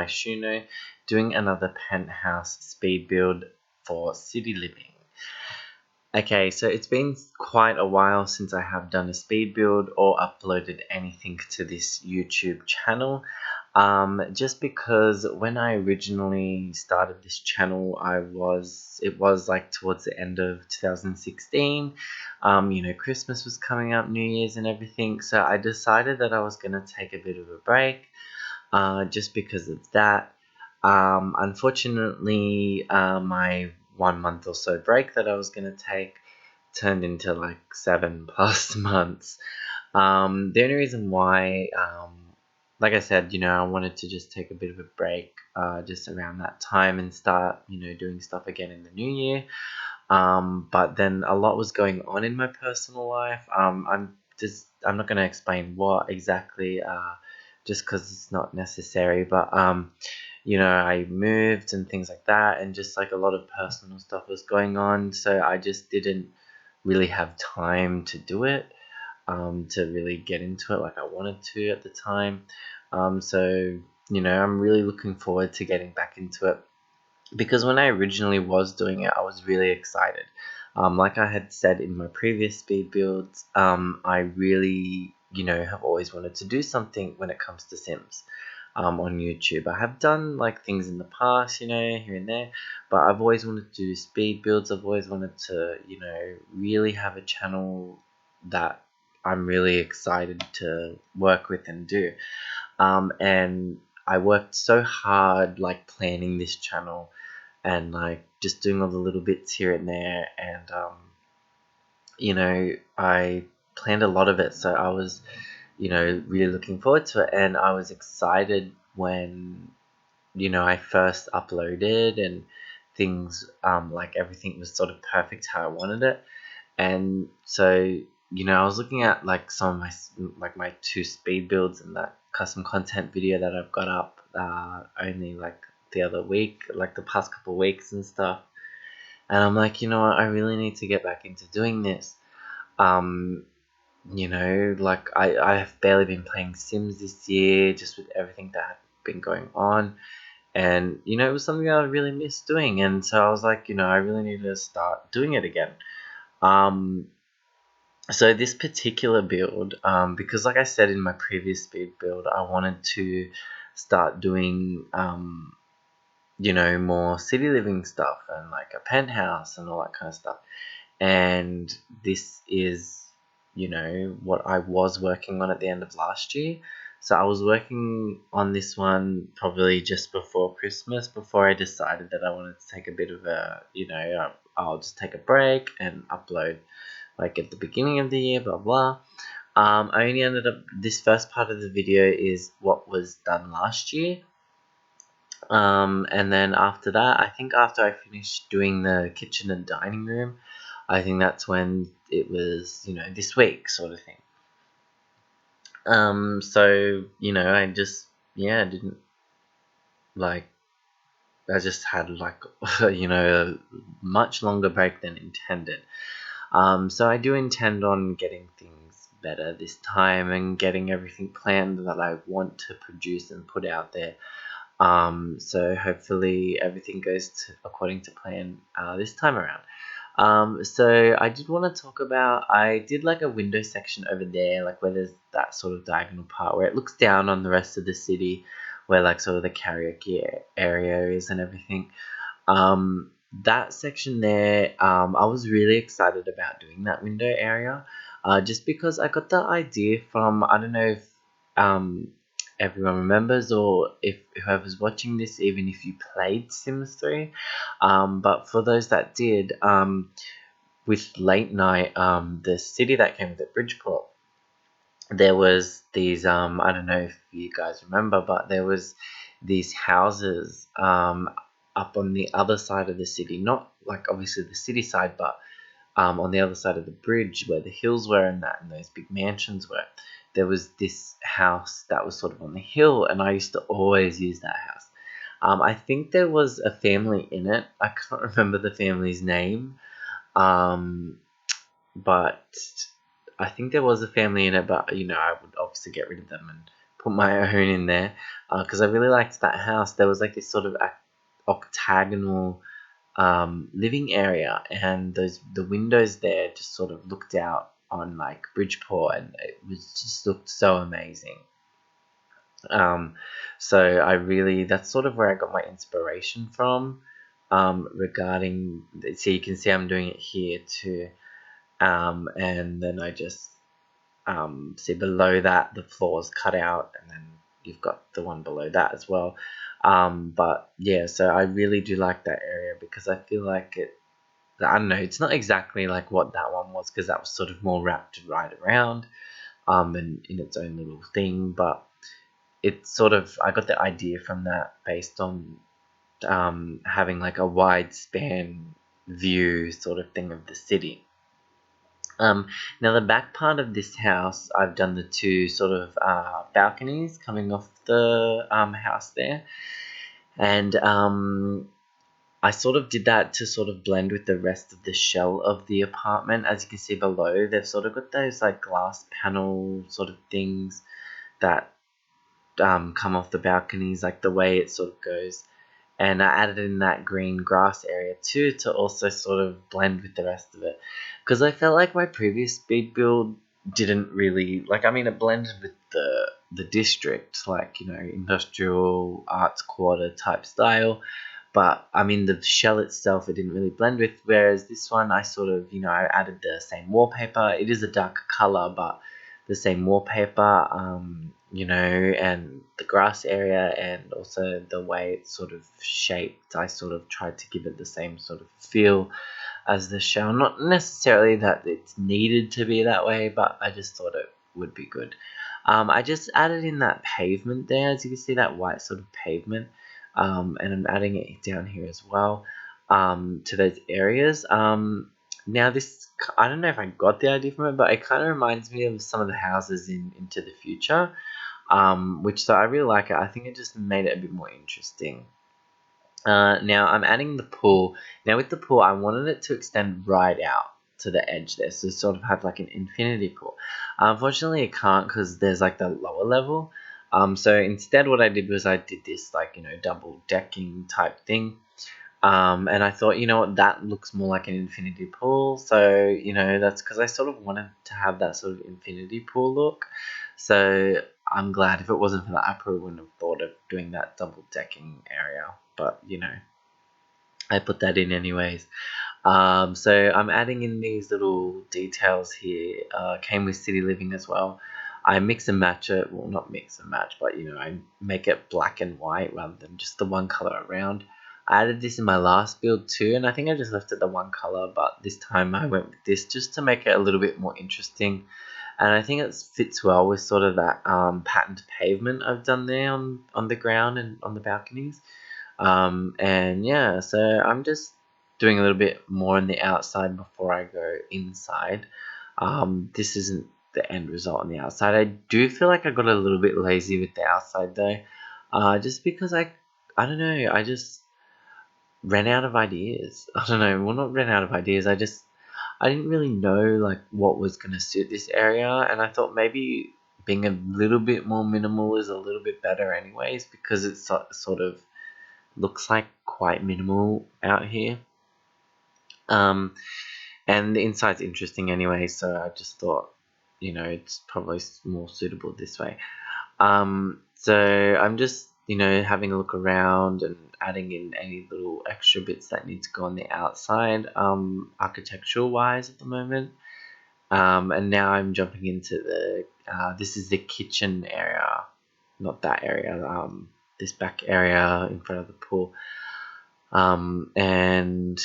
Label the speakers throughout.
Speaker 1: my Shuno, doing another penthouse speed build for city living. Okay, so it's been quite a while since I have done a speed build or uploaded anything to this YouTube channel. Just because when I originally started this channel, it was like towards the end of 2016. Christmas was coming up, New Year's and everything, so I decided that I was gonna take a bit of a break, just because of that. Unfortunately, my 1 month or so break that I was gonna take turned into like 7+ months. The only reason why, like I said, I wanted to just take a bit of a break, just around that time and start, doing stuff again in the new year. But then a lot was going on in my personal life. I'm not going to explain what exactly, just because it's not necessary. But I moved and things like that, and just like a lot of personal stuff was going on, so I just didn't really have time to do it, to really get into it like I wanted to at the time. So I'm really looking forward to getting back into it, because when I originally was doing it, I was really excited. Like I had said in my previous speed builds, I really, have always wanted to do something when it comes to Sims, on YouTube. I have done like things in the past, here and there, but I've always wanted to do speed builds. I've always wanted to, really have a channel that I'm really excited to work with and do. And I worked so hard, like planning this channel and like just doing all the little bits here and there, and I planned a lot of it, so I was, really looking forward to it, and I was excited when, I first uploaded and things, like everything was sort of perfect how I wanted it. And so, I was looking at like some of my 2 speed builds and that custom content video that I've got up, only like the other week, like the past couple of weeks and stuff. And I'm like, what, I really need to get back into doing this. Like I have barely been playing Sims this year, just with everything that had been going on. And, it was something that I really missed doing. And so I was like, I really need to start doing it again. So this particular build, because like I said in my previous speed build, I wanted to start doing, more city living stuff and like a penthouse and all that kind of stuff. And this is, what I was working on at the end of last year. So I was working on this one probably just before Christmas, before I decided that I wanted to take a bit of a, I'll just take a break and upload like at the beginning of the year, blah blah. I only ended up, this first part of the video is what was done last year. And then after that, I think after I finished doing the kitchen and dining room, I think that's when it was, this week sort of thing. So, I just, didn't, like, I just had like, a much longer break than intended. So I do intend on getting things better this time and getting everything planned that I want to produce and put out there. So hopefully everything goes according to plan, this time around. So I did want to talk about, I did like a window section over there, like where there's that sort of diagonal part where it looks down on the rest of the city, where like sort of the karaoke area is and everything. That section there, I was really excited about doing that window area, just because I got the idea from, I don't know if everyone remembers, or if whoever's watching this, even if you played Sims 3, but for those that did, with late night, the city that came with it, Bridgeport, there was these, I don't know if you guys remember, but there was these houses, up on the other side of the city, not like obviously the city side, but on the other side of the bridge where the hills were and that, and those big mansions were, there was this house that was sort of on the hill, and I used to always use that house. I think there was a family in it. I can't remember the family's name, but I think there was a family in it, but I would obviously get rid of them and put my own in there because I really liked that house. There was like this sort of octagonal living area, and the windows there just sort of looked out on like Bridgeport, and it was just looked so amazing. Um, so I really, that's sort of where I got my inspiration from, regarding, so you can see I'm doing it here too. And then I just see below that the floor is cut out, and then you've got the one below that as well. But yeah, so I really do like that area because I feel like it, I don't know, it's not exactly like what that one was because that was sort of more wrapped right around and in its own little thing, but it's sort of, I got the idea from that based on having like a wide span view sort of thing of the city. Now the back part of this house, I've done the two sort of balconies coming off the house there, and I sort of did that to sort of blend with the rest of the shell of the apartment. As you can see below, they've sort of got those like glass panel sort of things that come off the balconies, like the way it sort of goes. And I added in that green grass area too to also sort of blend with the rest of it, because I felt like my previous speed build didn't really, like, I mean, it blended with the district, like, you know, industrial arts quarter type style, but I mean the shell itself it didn't really blend with, whereas this one I sort of, you know, I added the same wallpaper. It is a darker color, but the same wallpaper, you know, and the grass area, and also the way it's sort of shaped. I sort of tried to give it the same sort of feel as the shell. Not necessarily that it's needed to be that way, but I just thought it would be good. I just added in that pavement there, as you can see, that white sort of pavement, and I'm adding it down here as well, to those areas. Now this, I don't know if I got the idea from it, but it kind of reminds me of some of the houses in Into the Future, which, so I really like it. I think it just made it a bit more interesting. Now I'm adding the pool. Now with the pool, I wanted it to extend right out to the edge there, so sort of have like an infinity pool. Unfortunately, it can't because there's like the lower level. So instead, what I did was I did this like, you know, double decking type thing. And I thought, you know what, that looks more like an infinity pool. So, you know, that's because I sort of wanted to have that sort of infinity pool look. So I'm glad. If it wasn't for that, I probably wouldn't have thought of doing that double decking area. But, you know, I put that in anyways. So I'm adding in these little details here. Came with City Living as well. I mix and match it. Well, not mix and match, but, you know, I make it black and white rather than just the one color around. I added this in my last build too, and I think I just left it the one color, but this time I went with this just to make it a little bit more interesting. And I think it fits well with sort of that patterned pavement I've done there on the ground and on the balconies. And yeah, so I'm just doing a little bit more on the outside before I go inside. This isn't the end result on the outside. I do feel like I got a little bit lazy with the outside though, just because I don't know, I just ran out of ideas. I don't know, well, not ran out of ideas. I didn't really know like what was gonna suit this area, and I thought maybe being a little bit more minimal is a little bit better, anyways, because it sort of looks like quite minimal out here. Um, and the inside's interesting anyway, so I just thought, you know, it's probably more suitable this way. So I'm just, you know, having a look around and adding in any little extra bits that need to go on the outside, architectural wise at the moment. And now I'm jumping into this is the kitchen area, not that area, this back area in front of the pool. And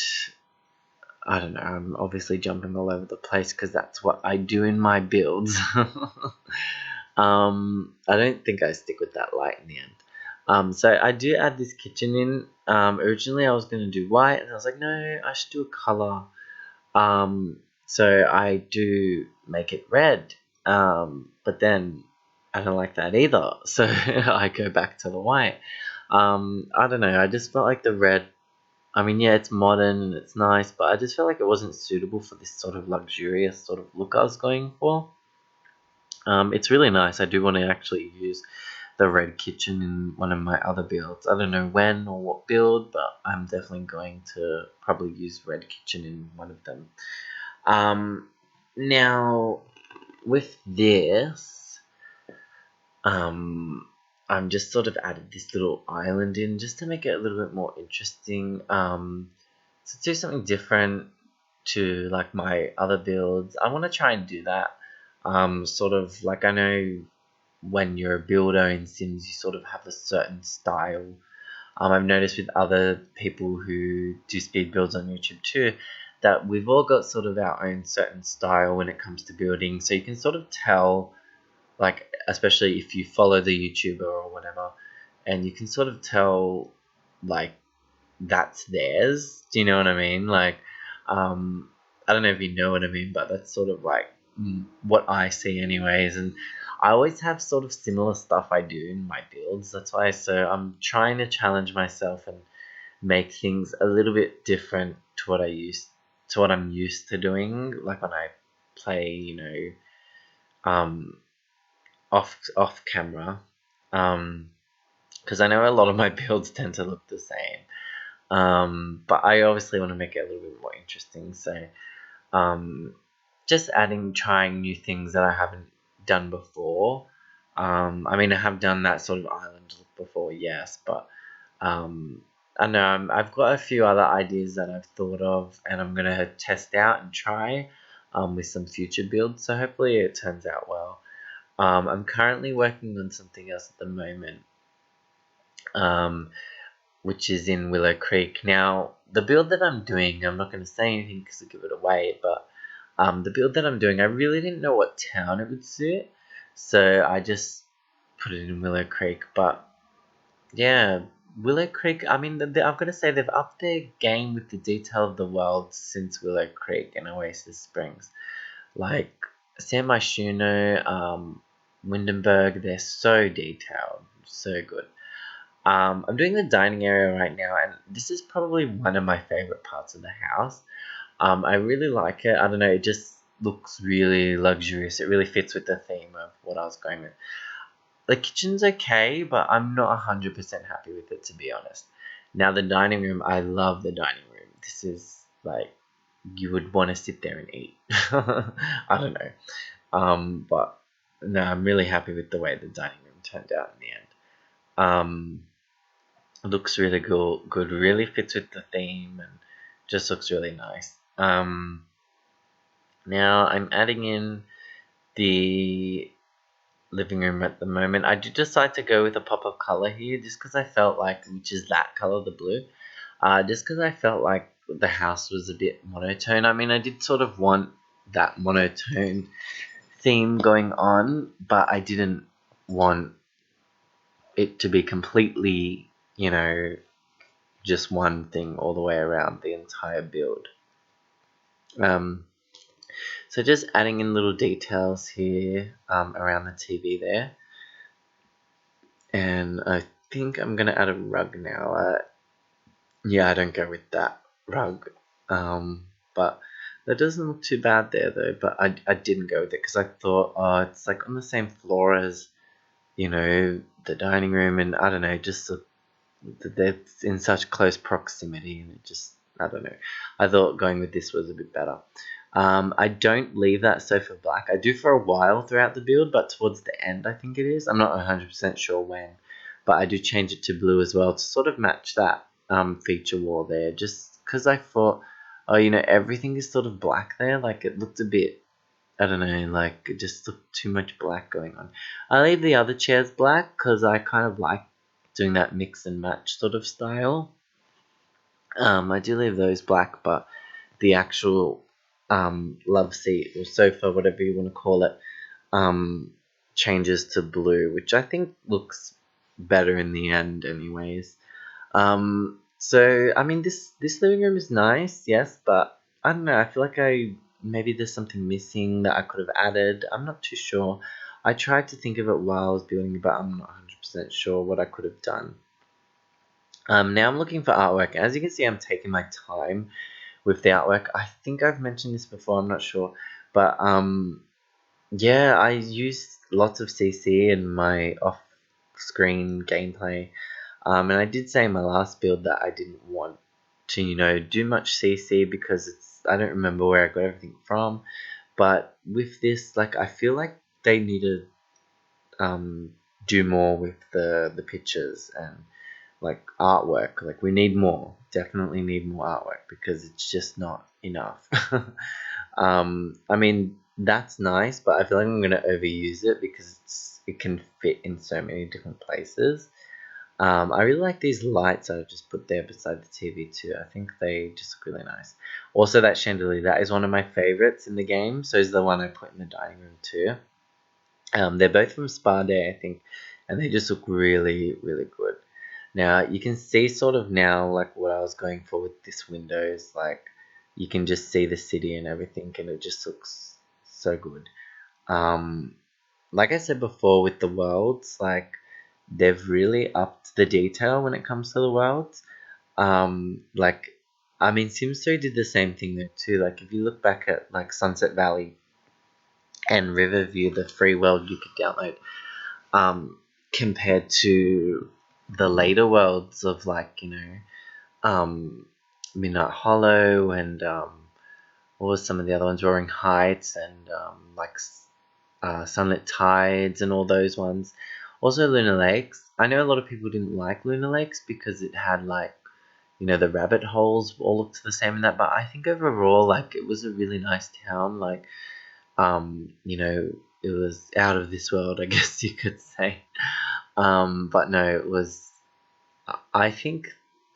Speaker 1: I don't know, I'm obviously jumping all over the place because that's what I do in my builds. I don't think I stick with that light in the end. So I do add this kitchen in. Originally I was going to do white, and I was like, no, I should do a color. So I do make it red. But then I don't like that either. So I go back to the white. I don't know, I just felt like the red, I mean, yeah, it's modern and it's nice, but I just felt like it wasn't suitable for this sort of luxurious sort of look I was going for. It's really nice. I do want to actually use the red kitchen in one of my other builds. I don't know when or what build, but I'm definitely going to probably use red kitchen in one of them. Now with this, um, I'm just sort of added this little island in just to make it a little bit more interesting. To do something different to like my other builds. I want to try and do that. Sort of like I know when you're a builder in Sims, you sort of have a certain style. I've noticed with other people who do speed builds on YouTube too, that we've all got sort of our own certain style when it comes to building. So you can sort of tell, like, especially if you follow the YouTuber or whatever, and you can sort of tell, like, that's theirs. Do you know what I mean? Like, um, I don't know if you know what I mean, but that's sort of like what I see, anyways. And I always have sort of similar stuff I do in my builds. That's why. So I'm trying to challenge myself and make things a little bit different to what I'm used to doing. Like when I play, um, off camera. Because I know a lot of my builds tend to look the same. But I obviously want to make it a little bit more interesting. So um, just trying new things that I haven't done before. I mean, I have done that sort of island look before, yes, but um, I know I've got a few other ideas that I've thought of, and I'm gonna test out and try with some future builds. So hopefully it turns out well. I'm currently working on something else at the moment. Um, which is in Willow Creek. Now, the build that I'm doing, I'm not going to say anything because I give it away, but the build that I'm doing, I really didn't know what town it would suit, so I just put it in Willow Creek. But yeah, Willow Creek, I mean, I've got to say they've upped their game with the detail of the world since Willow Creek and Oasis Springs. Like, San Myshuno, Windenburg, they're so detailed, so good. I'm doing the dining area right now, and this is probably one of my favorite parts of the house. I really like it. I don't know, it just looks really luxurious. It really fits with the theme of what I was going with. The kitchen's okay, but I'm not 100% happy with it, to be honest. Now, the dining room, I love the dining room. This is like, you would want to sit there and eat. I don't know. But no, I'm really happy with the way the dining room turned out in the end. Looks really good, really fits with the theme, and just looks really nice. Now I'm adding in the living room at the moment. I did decide to go with a pop of color here, just because I felt like, which is that color, the blue. Just because I felt like the house was a bit monotone. I mean, I did sort of want that monotone theme going on, but I didn't want it to be completely, just one thing all the way around the entire build. Um, so just adding in little details here around the TV there. And I think I'm going to add a rug now. Yeah, I don't go with that rug. But that doesn't look too bad there though. But I didn't go with it because I thought, oh, it's like on the same floor as, the dining room. And I don't know, just they're in such close proximity, and it just, I don't know. I thought going with this was a bit better. I don't leave that sofa black. I do for a while throughout the build, but towards the end I think it is. I'm not 100% sure when, but I do change it to blue as well to sort of match that feature wall there, just because I thought, oh, everything is sort of black there. Like, it looked a bit, I don't know, like it just looked too much black going on. I leave the other chairs black because I kind of like doing that mix and match sort of style. I do leave those black, but the actual love seat or sofa, whatever you want to call it, changes to blue, which I think looks better in the end, anyways. So I mean, this living room is nice, yes, but I don't know. I feel like maybe there's something missing that I could have added. I'm not too sure. I tried to think of it while I was building, but I'm not 100% sure what I could have done. Now I'm looking for artwork. As you can see, I'm taking my time with the artwork. I think I've mentioned this before, I'm not sure. But yeah, I used lots of CC in my off-screen gameplay. And I did say in my last build that I didn't want to, do much CC because I don't remember where I got everything from. But with this, like, I feel like they need to do more with the pictures and like artwork. Like, we need more, definitely need more artwork because it's just not enough. I mean, that's nice, but I feel like I'm gonna overuse it because it can fit in so many different places. I really like these lights I've just put there beside the TV too. I think they just look really nice. Also, that chandelier, that is one of my favorites in the game. So is the one I put in the dining room too. They're both from Spa Day, I think, and they just look really, really good. Now, you can see sort of now, like, what I was going for with this windows. Like, you can just see the city and everything, and it just looks so good. Um, like I said before with the worlds, like, they've really upped the detail when it comes to the worlds. Like, I mean, Sims 3 did the same thing there too. Like, if you look back at, like, Sunset Valley and Riverview, the free world you could download, compared to the later worlds of, like, um, Midnight Hollow and what was some of the other ones, Roaring Heights and like Sunlit Tides and all those ones. Also Lunar Lakes. I know a lot of people didn't like Lunar Lakes because it had, like, the rabbit holes all looked the same in that, but I think overall, like, it was a really nice town. Like, it was out of this world, I guess you could say. But no, it was, I think,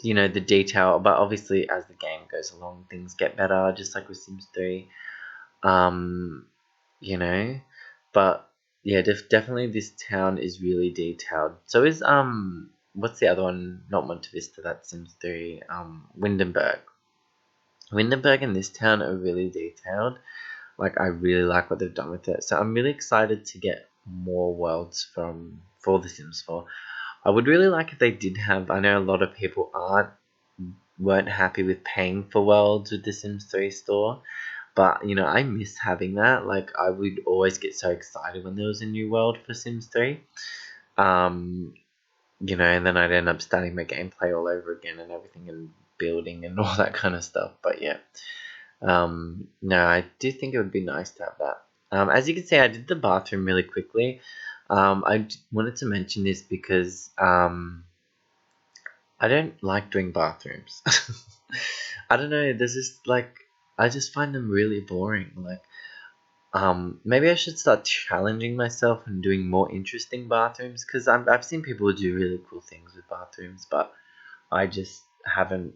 Speaker 1: the detail, but obviously as the game goes along, things get better, just like with Sims 3. Um, you know, but yeah, definitely this town is really detailed. So is, what's the other one? Not Monte Vista, that's Sims 3. Windenburg. Windenburg and this town are really detailed. Like, I really like what they've done with it. So I'm really excited to get more worlds for The Sims 4. I would really like if they did have. I know a lot of people weren't happy with paying for worlds with the Sims 3 store, but I miss having that. Like, I would always get so excited when there was a new world for Sims 3. Um, and then I'd end up starting my gameplay all over again and everything and building and all that kind of stuff. But yeah, no, I do think it would be nice to have that. As you can see, I did the bathroom really quickly. Wanted to mention this because I don't like doing bathrooms. I don't know. There's just, like, I just find them really boring. Like, maybe I should start challenging myself and doing more interesting bathrooms because I've seen people do really cool things with bathrooms, but I just haven't.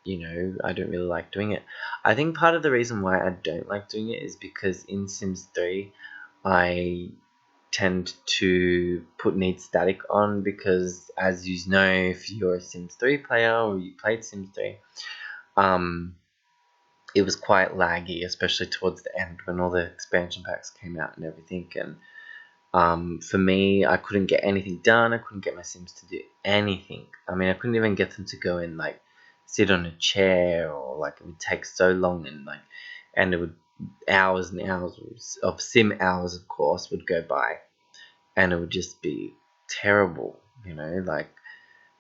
Speaker 1: I don't really like doing it. I think part of the reason why I don't like doing it is because in Sims 3, I tend to put need static on because, as you know, if you're a Sims 3 player or you played Sims 3, um, it was quite laggy, especially towards the end when all the expansion packs came out and everything. And for me, I couldn't get anything done. I couldn't get my Sims to do anything. I mean, I couldn't even get them to go and, like, sit on a chair, or, like, it would take so long, and it would, hours and hours of sim hours, of course, would go by, and it would just be terrible, like.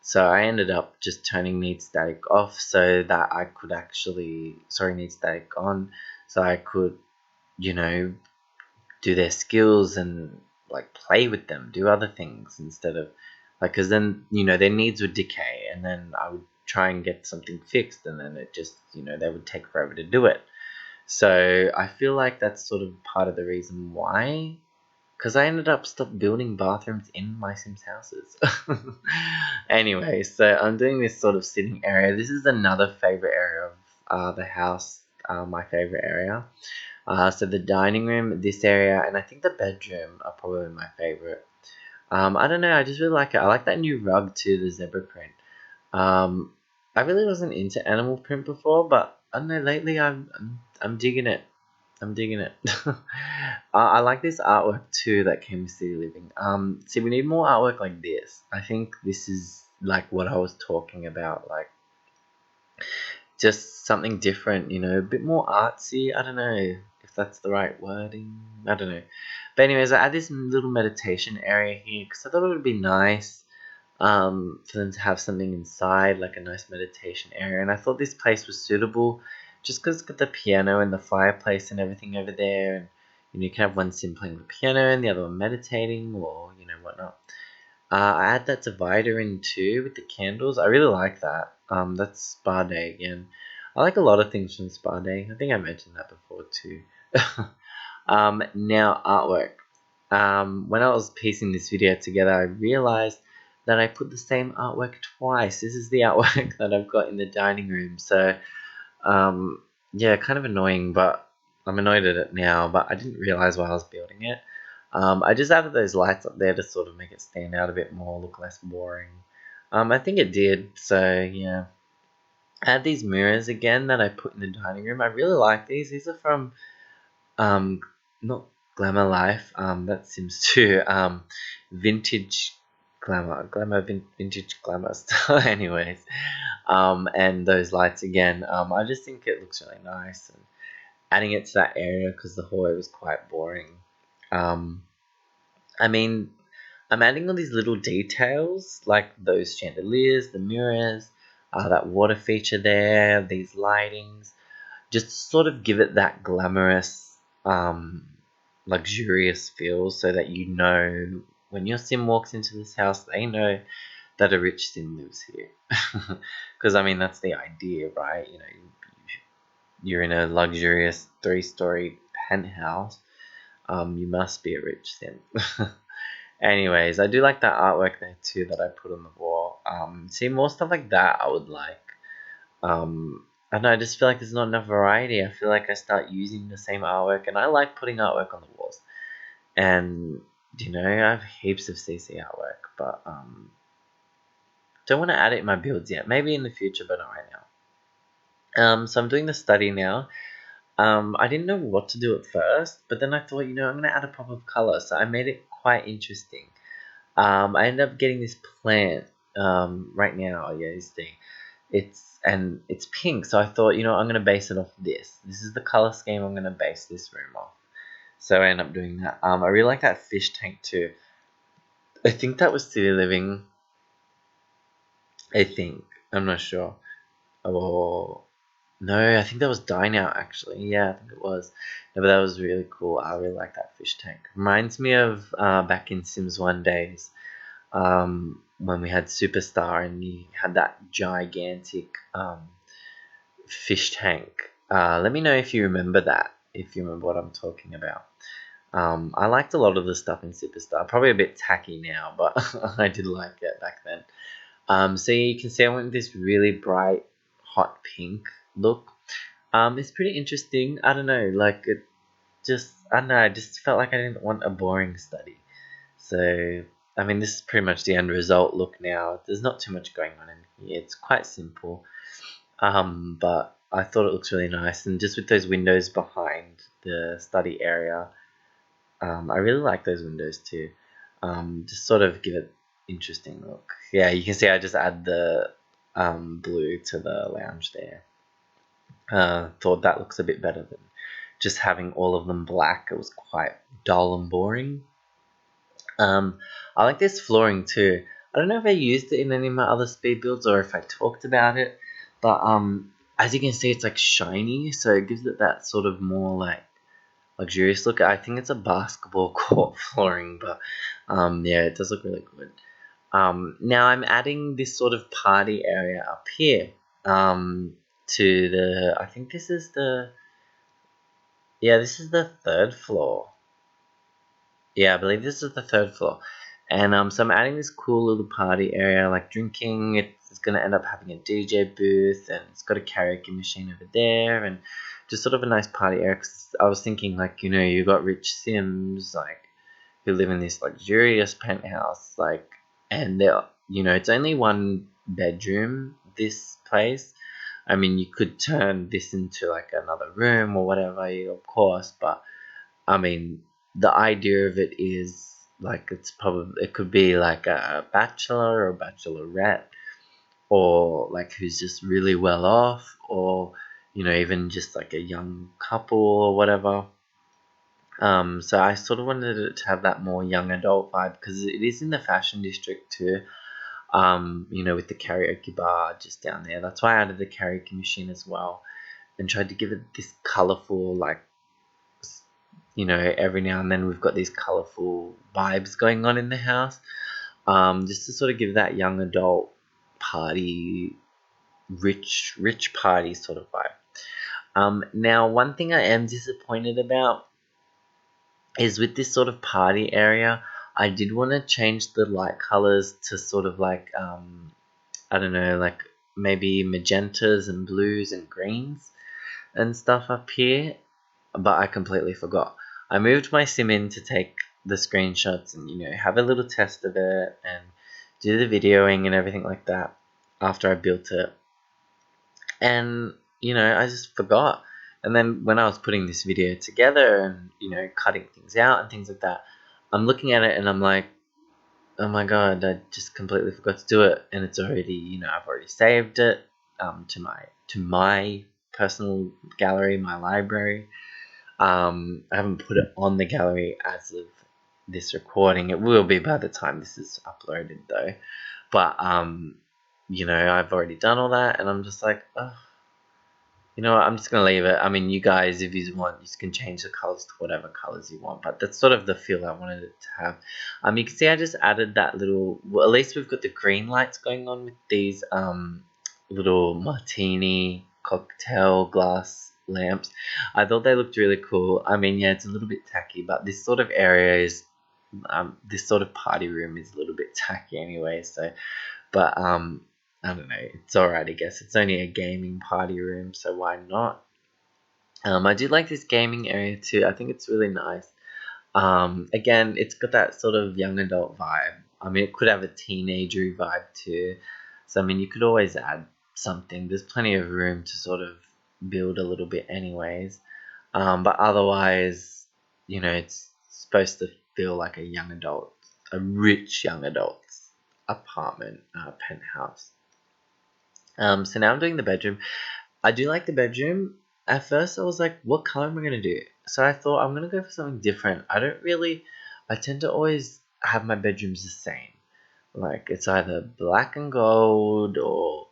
Speaker 1: So I ended up just turning need static off so that I could actually, sorry, need static on, so I could, you know, do their skills and, like, play with them, do other things instead of, like, because then, their needs would decay, and then I would try and get something fixed, and then it just, they would take forever to do it. So I feel like that's sort of part of the reason why, because I ended up stop building bathrooms in my Sims houses. Anyway, so I'm doing this sort of sitting area. This is another favorite area of the house, my favorite area. So the dining room, this area, and I think the bedroom are probably my favorite. I don't know, I just really like it. I like that new rug too, the zebra print. I really wasn't into animal print before, but I don't know, lately I'm digging it. I'm digging it. I like this artwork too that came with City Living. See, we need more artwork like this. I think this is like what I was talking about, like just something different, a bit more artsy. I don't know if if that's the right wording. I don't know. But anyways, I had this little meditation area here because I thought it would be nice for them to have something inside, like a nice meditation area. And I thought this place was suitable just because it's got the piano and the fireplace and everything over there. And you can have one sim playing the piano and the other one meditating or, whatnot. I had that divider in too with the candles. I really like that. That's Spa Day again. I like a lot of things from Spa Day. I think I mentioned that before too. Now artwork. When I was piecing this video together, I realized that I put the same artwork twice. This is the artwork that I've got in the dining room. So, yeah, kind of annoying, but I'm annoyed at it now, but I didn't realize while I was building it. I just added those lights up there to sort of make it stand out a bit more, look less boring. I think it did, so yeah. I had these mirrors again that I put in the dining room. I really like these. These are from um, not Glamour Life. That Sims 2. Vintage Vintage Glamour stuff. Anyways, and those lights again. I just think it looks really nice, and adding it to that area because the hallway was quite boring. Um, I mean, I'm adding all these little details like those chandeliers, the mirrors, that water feature there, these lightings, just to sort of give it that glamorous, luxurious feel so that when your sim walks into this house, they know that a rich sim lives here. Because, I mean, that's the idea, right? You're in a luxurious 3-story penthouse. You must be a rich sim. Anyways, I do like that artwork there too that I put on the wall. See, more stuff like that I would like. I don't know, I just feel like there's not enough variety. I feel like I start using the same artwork, and I like putting artwork on the walls. And, I have heaps of CC artwork, but don't want to add it in my builds yet. Maybe in the future, but not right now. So I'm doing the study now. I didn't know what to do at first, but then I thought, I'm going to add a pop of color. So I made it quite interesting. I ended up getting this plant right now. Yeah, this thing. It's pink, so I thought, I'm gonna base it off this. This is the color scheme I'm gonna base this room off. So I ended up doing that. I really like that fish tank too. I think that was City Living. I think I'm not sure. Oh no, I think that was Dine Out actually. Yeah, I think it was. No, but that was really cool. I really like that fish tank. Reminds me of back in Sims 1 days. When we had Superstar and you had that gigantic fish tank. Let me know if you remember that, if you remember what I'm talking about. I liked a lot of the stuff in Superstar. Probably a bit tacky now, but I did like it back then. So you can see I went with this really bright, hot pink look. It's pretty interesting. I don't know, like I don't know, I just felt like I didn't want a boring study. So, I mean, this is pretty much the end result look now. There's not too much going on in here. It's quite simple. But I thought it looks really nice. And just with those windows behind the study area, I really like those windows too. Just sort of give it interesting look. Yeah, you can see I just add the blue to the lounge there. Thought that looks a bit better than just having all of them black. It was quite dull and boring. I like this flooring too. I don't know if I used it in any of my other speed builds or if I talked about it, but as you can see, it's like shiny, so it gives it that sort of more like luxurious look. I think it's a basketball court flooring, but yeah, it does look really good. Now I'm adding this sort of party area up here to the. I think this is the. Yeah, this is the 3rd floor. Yeah, I believe this is the 3rd floor. And so I'm adding this cool little party area, like drinking. It's going to end up having a DJ booth, and it's got a karaoke machine over there, and just sort of a nice party area. Cause I was thinking, like, you got rich Sims, like, who live in this luxurious penthouse, like, and they're, it's only 1 bedroom, this place. I mean, you could turn this into, like, another room or whatever, of course, but, I mean, the idea of it is like it could be like a bachelor or bachelorette, or like who's just really well off, or even just like a young couple or whatever. So I sort of wanted it to have that more young adult vibe because it is in the fashion district too. With the karaoke bar just down there. That's why I added the karaoke machine as well and tried to give it this colorful, like, every now and then we've got these colorful vibes going on in the house. Just to sort of give that young adult party, rich party sort of vibe. Now, one thing I am disappointed about is with this sort of party area, I did want to change the light colors to sort of like, I don't know, like maybe magentas and blues and greens and stuff up here, but I completely forgot. I moved my sim in to take the screenshots and have a little test of it and do the videoing and everything like that after I built it. And I just forgot. And then when I was putting this video together and cutting things out and things like that, I'm looking at it and I'm like, oh my god, I just completely forgot to do it. And it's already, I've already saved it to my personal gallery, my library. I haven't put it on the gallery as of this recording. It will be by the time this is uploaded though. But I've already done all that, and I'm just like, oh, you know what, I'm just gonna leave it. I mean, you guys, if you want, you can change the colors to whatever colors you want. But that's sort of the feel I wanted it to have. You can see I just added that little. Well, at least we've got the green lights going on with these little martini cocktail glass lamps. I thought they looked really cool. I mean, yeah, it's a little bit tacky, but this sort of area is, this sort of party room is a little bit tacky anyway. So, but I don't know. It's alright, I guess. It's only a gaming party room, so why not? I do like this gaming area too. I think it's really nice. Again, it's got that sort of young adult vibe. I mean, it could have a teenagery vibe too. So, I mean, you could always add something. There's plenty of room to sort of build a little bit, anyways. But otherwise, it's supposed to feel like a young adult, a rich young adult's apartment, penthouse. So now I'm doing the bedroom. I do like the bedroom. At first, I was like, what color am I going to do? So I thought I'm going to go for something different. I tend to always have my bedrooms the same. Like, it's either black and gold or,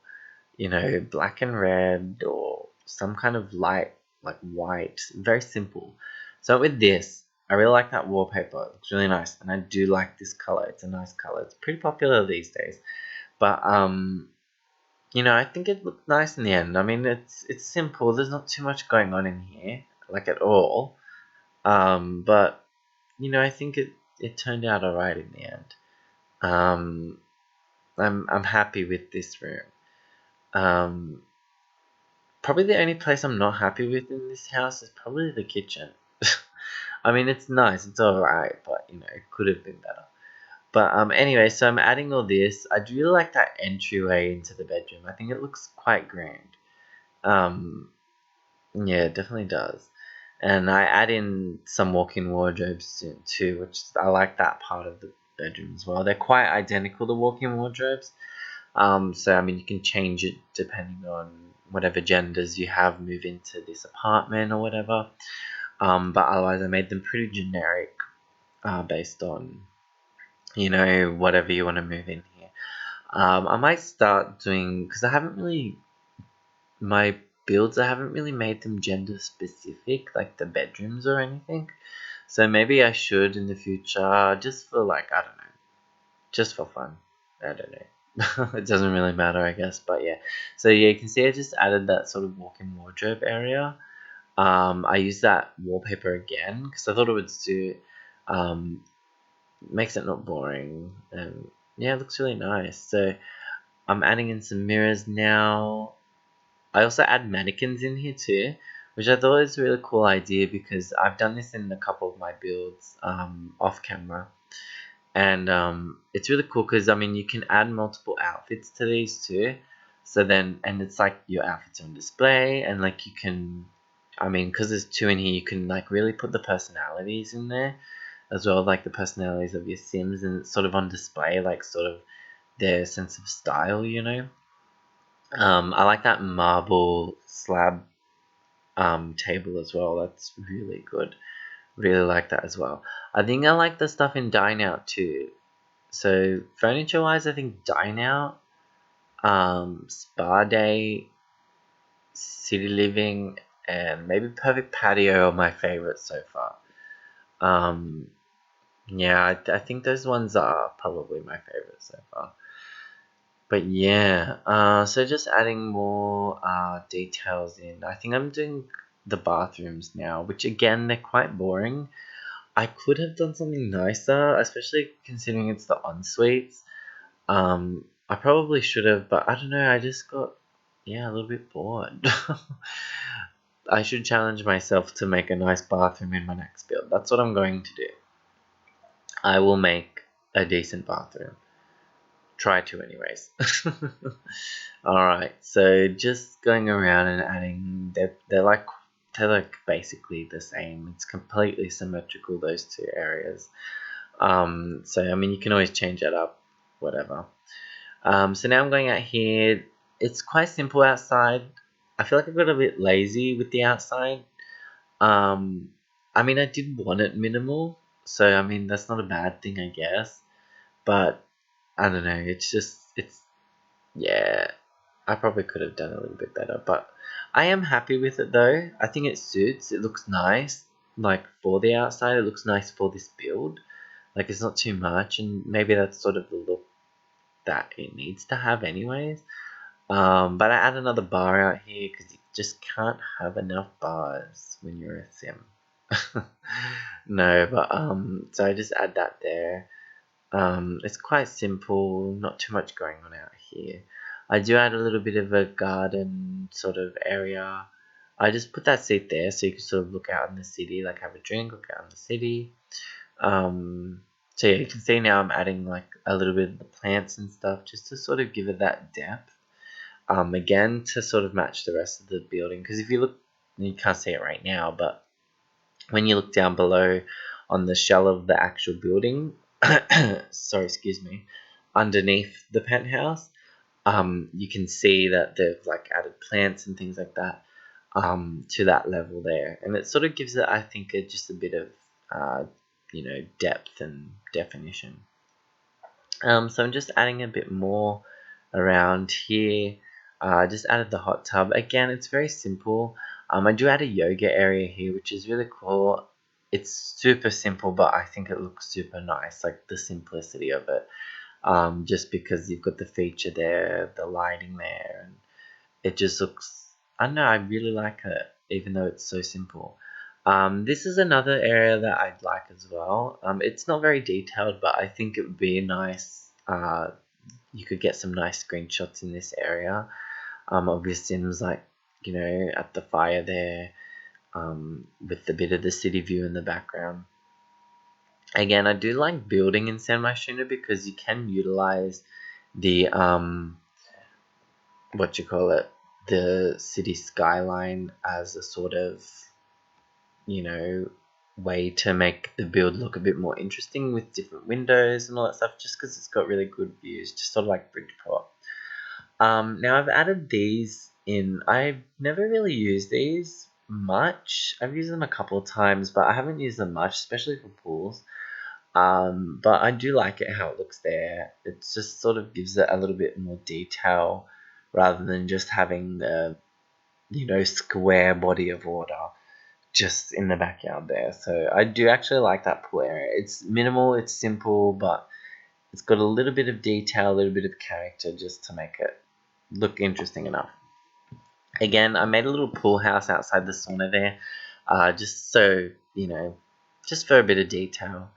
Speaker 1: black and red or some kind of light, like white. Very simple. So with this, I really like that wallpaper. It looks really nice. And I do like this color. It's a nice color. It's pretty popular these days. But, I think it looked nice in the end. I mean, it's simple. There's not too much going on in here, like at all. But I think it turned out alright in the end. Um, I'm happy with this room. Um, Probably the only place I'm not happy with in this house is probably the kitchen. I mean, it's nice. It's alright, but it could have been better. But anyway, so I'm adding all this. I do really like that entryway into the bedroom. I think it looks quite grand. Um, yeah, it definitely does. And I add in some walk-in wardrobes soon too, which I like that part of the bedroom as well. They're quite identical to walk-in wardrobes. So I mean, you can change it depending on whatever genders you have move into this apartment or whatever. But otherwise, I made them pretty generic, based on whatever you want to move in here. I might start doing, because my builds, I haven't really made them gender specific, like the bedrooms or anything. So maybe I should in the future, just for like, I don't know, just for fun. I don't know. It doesn't really matter, I guess, but yeah. So yeah, you can see I just added that sort of walk-in wardrobe area. I used that wallpaper again because I thought it would suit. Um, Makes it not boring, and yeah, it looks really nice. So I'm adding in some mirrors now. I also add mannequins in here too, which I thought was a really cool idea because I've done this in a couple of my builds, off camera. And it's really cool because, I mean, you can add multiple outfits to these too. So then, and it's like your outfits on display, and like you can, I mean, because there's two in here, you can like really put the personalities in there as well, like the personalities of your Sims, and it's sort of on display, like sort of their sense of style. I like that marble slab table as well. That's really good. Really like that as well. I think I like the stuff in Dine Out too. So furniture wise, I think Dine Out, Spa Day, City Living, and maybe Perfect Patio are my favorites so far. Um, yeah, I think those ones are probably my favorites so far. But yeah, so just adding more details in. I think I'm doing the bathrooms now, which again, they're quite boring. I could have done something nicer, especially considering it's the en-suites. I probably should have, but I don't know, I just got, yeah, a little bit bored. I should challenge myself to make a nice bathroom in my next build. That's what I'm going to do. I will make a decent bathroom. Try to, anyways. Alright, so just going around and adding, they're like basically the same. It's completely symmetrical, those two areas. So I mean, you can always change that up, whatever. So now I'm going out here. It's quite simple outside. I feel like I got a bit lazy with the outside. Um, I mean, I did want it minimal, so I mean that's not a bad thing, I guess. But I don't know. It's yeah. I probably could have done a little bit better, but I am happy with it though. I think it suits. It looks nice. Like for the outside, it looks nice for this build. Like it's not too much, and maybe that's sort of the look that it needs to have, anyways. But I add another bar out here because you just can't have enough bars when you're a sim. No, but so I just add that there. It's quite simple, not too much going on out here. I do add a little bit of a garden sort of area. I just put that seat there so you can sort of look out in the city, like have a drink, look out in the city. Um, so yeah, you can see now I'm adding like a little bit of the plants and stuff just to sort of give it that depth. Again, to sort of match the rest of the building. Because if you look, you can't see it right now, but when you look down below on the shell of the actual building, sorry, excuse me, underneath the penthouse, you can see that they've like added plants and things like that to that level there, and it sort of gives it, I think, just a bit of depth and definition. So I'm just adding a bit more around here. I just added the hot tub. Again, it's very simple. I do add a yoga area here, which is really cool. It's super simple, but I think it looks super nice, like the simplicity of it. Just because you've got the feature there, the lighting there, and it just looks, I don't know, I really like it, even though it's so simple. This is another area that I'd like as well. It's not very detailed, but I think it would be nice. You could get some nice screenshots in this area of your Sims, like, at the fire there, with the bit of the city view in the background. Again, I do like building in San Myshuno because you can utilize the what you call it, the city skyline as a sort of, you know, way to make the build look a bit more interesting with different windows and all that stuff, just because it's got really good views, just sort of like Bridgeport. Now I've added these in. I've never really used these much. I've used them a couple of times, but I haven't used them much, especially for pools. But I do like it how it looks there. It just sort of gives it a little bit more detail rather than just having the, square body of water just in the backyard there. So I do actually like that pool area. It's minimal, it's simple, but it's got a little bit of detail, a little bit of character just to make it look interesting enough. Again, I made a little pool house outside the sauna there, just so, just for a bit of detail.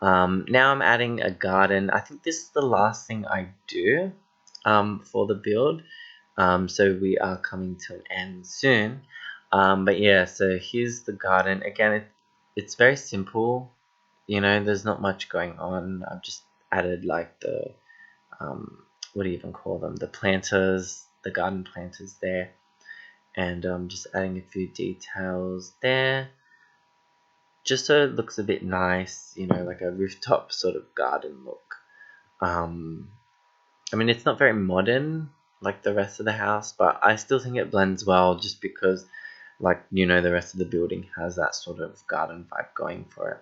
Speaker 1: Now I'm adding a garden. I think this is the last thing I do for the build. So we are coming to an end soon. But yeah, so here's the garden. Again, it's very simple. There's not much going on. I've just added like the, what do you even call them? The planters, the garden planters there. And just adding a few details there. Just so it looks a bit nice, like a rooftop sort of garden look. I mean, it's not very modern like the rest of the house, but I still think it blends well just because like, you know, the rest of the building has that sort of garden vibe going for it.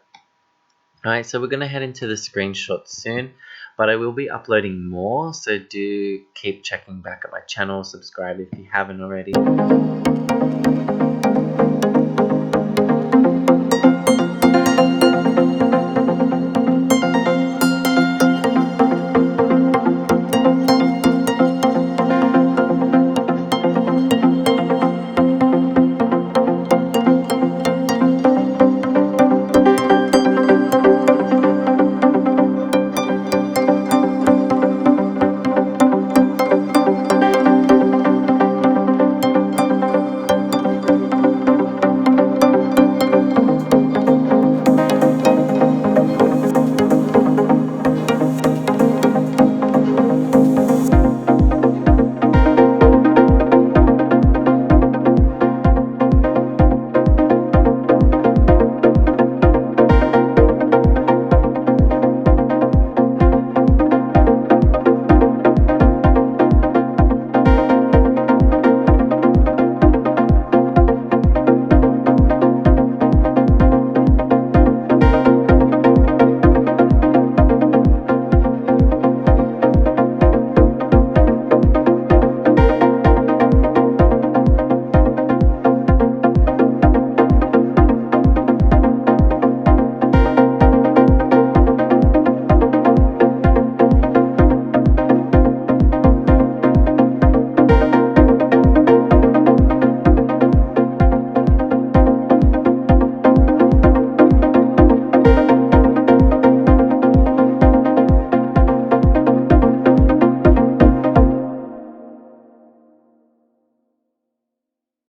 Speaker 1: Alright, so we're going to head into the screenshots soon, but I will be uploading more, so do keep checking back at my channel, subscribe if you haven't already.